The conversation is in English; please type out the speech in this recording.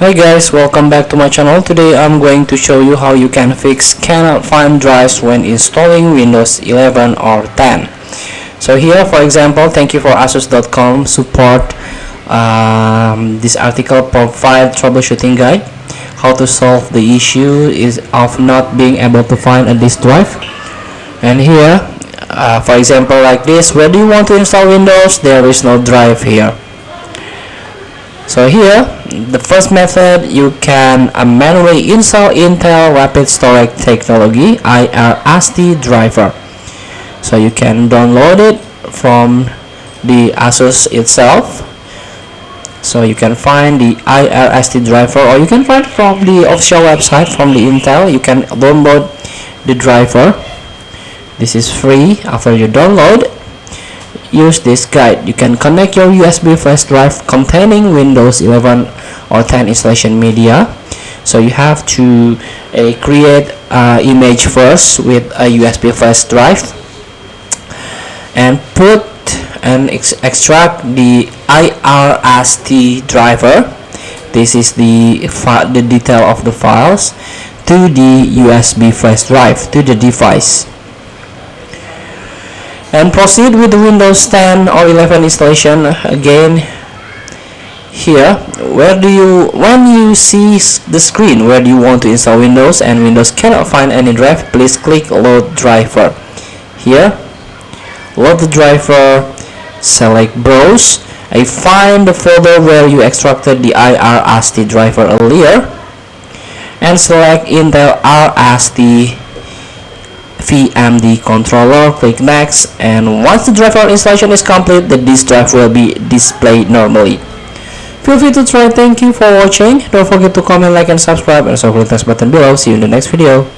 Hi guys, welcome back to my channel. Today I'm going to show you how you can fix cannot find drives when installing Windows 11 or 10. So here, for example, thank you for ASUS.com support. This article provide troubleshooting guide how to solve the issue is of not being able to find a disk drive. And here, for example, like this, where do you want to install Windows? There is no drive here. So here, the first method, you can manually install Intel Rapid Storage Technology IRST driver. So you can download it from the ASUS itself. So you can find the IRST driver, or you can find from the official website from the Intel. You can download the driver. This is free. After you download, use this guide. You can connect your USB flash drive containing Windows 11 or 10 installation media. So you have to create image first with a USB flash drive and put and extract the IRST driver. This is the detail of the files to the USB flash drive to the device. And proceed with the Windows 10 or 11 installation. Again, here, when you see the screen where do you want to install Windows and Windows cannot find any drive, please click load driver. Here, load the driver, select browse, find the folder where you extracted the IRST driver earlier, and select Intel RST VMD controller. Click next, and once the driver installation is complete, the disk drive will be displayed normally. Feel free to try. Thank you for watching. Don't forget to comment, like, and subscribe, and also click the button below. See you in the next video.